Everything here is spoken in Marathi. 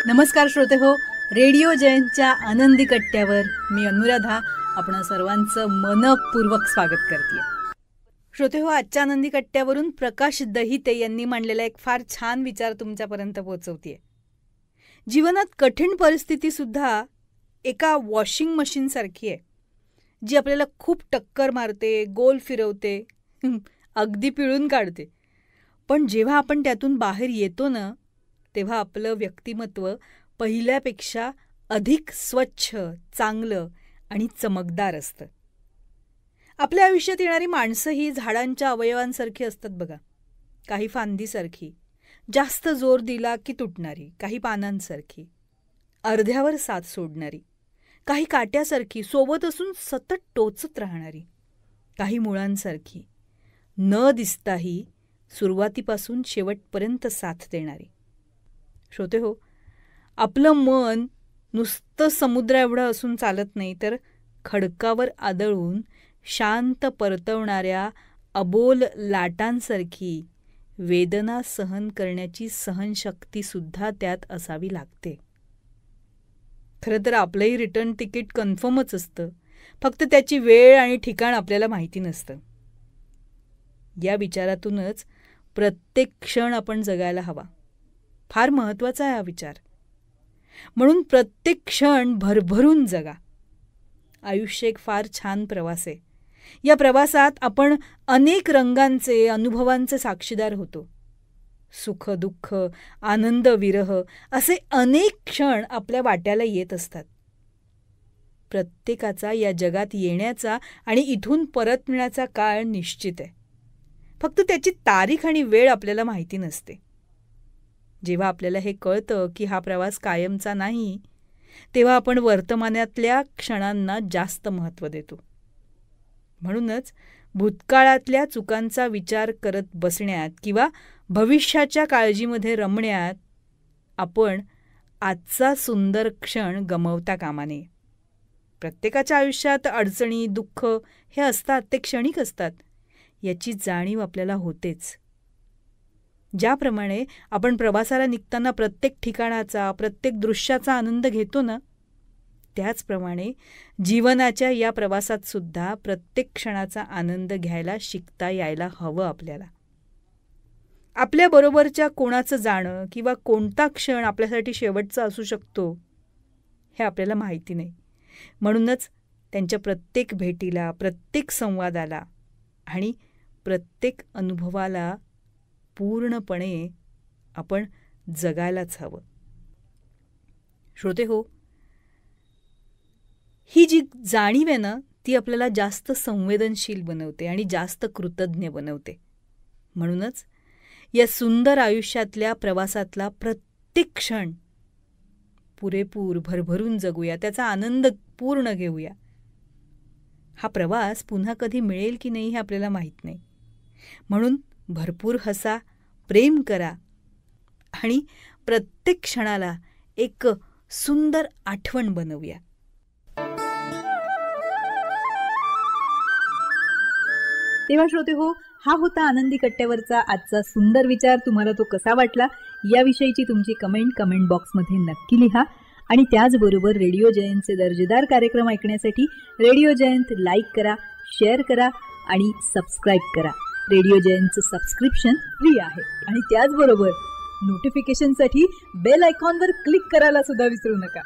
नमस्कार श्रोते हो, रेडिओ जयंतच्या आनंदी कट्ट्यावर मी अनुराधा आपण सर्वांचं मनपूर्वक स्वागत करते. श्रोते हो, आजच्या आनंदी कट्ट्यावरून प्रकाश दहिते यांनी मांडलेला एक फार छान विचार तुमच्यापर्यंत पोहोचवते. जीवनात कठीण परिस्थिती सुद्धा एका वॉशिंग मशीन सारखी आहे, जी आपल्याला खूप टक्कर मारते, गोल फिरवते, अगदी पिळून काढते. पण जेव्हा आपण त्यातून बाहेर येतो ना, तेव्हा आपलं व्यक्तिमत्व पहिल्यापेक्षा अधिक स्वच्छ, चांगलं आणि चमकदार असतं. आपल्या आयुष्यात येणारी माणसं ही झाडांच्या अवयवांसारखी असतात बघा. काही फांदीसारखी, जास्त जोर दिला की तुटणारी, काही पानांसारखी, अर्ध्यावर साथ सोडणारी, काही काट्यासारखी सोबत असून सतत टोचत राहणारी, काही मुळांसारखी, न दिसताही सुरुवातीपासून शेवटपर्यंत साथ देणारी. श्रोते हो, आपलं मन नुसतं समुद्रा एवढं असून चालत नाही, तर खडकावर आदळून शांत परतवणाऱ्या अबोल लाटांसारखी वेदना सहन करण्याची सहनशक्तीसुद्धा त्यात असावी लागते. खरं तर आपलंही रिटर्न तिकीट कन्फर्मच असतं, फक्त त्याची वेळ आणि ठिकाण आपल्याला माहिती नसतं. या विचारातूनच प्रत्येक क्षण आपण जगायला हवा. फार महत्त्वाचा आहे हा विचार. म्हणून प्रत्येक क्षण भरभरून जगा. आयुष्य एक फार छान प्रवास आहे. या प्रवासात आपण अनेक रंगांचे, अनुभवांचे साक्षीदार होतो. सुख, दुःख, आनंद, विरह असे अनेक क्षण आपल्या वाट्याला येत असतात. प्रत्येकाचा या जगात येण्याचा आणि इथून परतण्याचा काळ निश्चित आहे. फक्त त्याची तारीख आणि वेळ आपल्याला माहिती नसते. जेव्हा आपल्याला हे कळतं की हा प्रवास कायमचा नाही, तेव्हा आपण वर्तमानातल्या क्षणांना जास्त महत्त्व देतो. म्हणूनच भूतकाळातल्या चुकांचा विचार करत बसण्यात किंवा भविष्याच्या काळजीमध्ये रमण्यात आपण आजचा सुंदर क्षण गमावता कामा नये. प्रत्येकाच्या आयुष्यात अडचणी, दुःख हे असतात, ते क्षणिक असतात. याची जाणीव आपल्याला होतेच. ज्याप्रमाणे आपण प्रवासाला निघताना प्रत्येक ठिकाणाचा, प्रत्येक दृश्याचा आनंद घेतो ना, त्याचप्रमाणे जीवनाच्या या प्रवासात सुद्धा प्रत्येक क्षणाचा आनंद घ्यायला शिकता यायला हवं आपल्याला. आपल्याबरोबरच्या कोणाचं जाणं किंवा कोणता क्षण आपल्यासाठी शेवटचा असू शकतो हे आपल्याला माहिती नाही. म्हणूनच त्यांच्या प्रत्येक भेटीला, प्रत्येक संवादाला आणि प्रत्येक अनुभवाला पूर्णपणे आपण जगायलाच हवं. श्रोते हो, ही जी जाणीव आहे ना, ती आपल्याला जास्त संवेदनशील बनवते आणि जास्त कृतज्ञ बनवते. म्हणूनच या सुंदर आयुष्यातल्या प्रवासातला प्रत्येक क्षण पुरेपूर भरभरून जगूया, त्याचा आनंद पूर्ण घेऊया. हा प्रवास पुन्हा कधी मिळेल की नाही हे आपल्याला माहीत नाही. म्हणून भरपूर हसा, प्रेम करा आणि प्रत्येक क्षणाला एक सुंदर आठवण बनवूया. तेव्हा श्रोते हो, हा होता आनंदी कट्ट्यावरचा आजचा सुंदर विचार. तुम्हाला तो कसा वाटला याविषयीची तुमची कमेंट बॉक्समध्ये नक्की लिहा. आणि त्याचबरोबर रेडिओ जयंतचे दर्जेदार कार्यक्रम ऐकण्यासाठी रेडिओ जयंत लाईक करा, शेअर करा आणि सबस्क्राईब करा. रेडिओ जयंतचं सबस्क्रिप्शन फ्री आहे. आणि त्याचबरोबर नोटिफिकेशनसाठी बेल आयकॉनवर क्लिक करायला सुद्धा विसरू नका.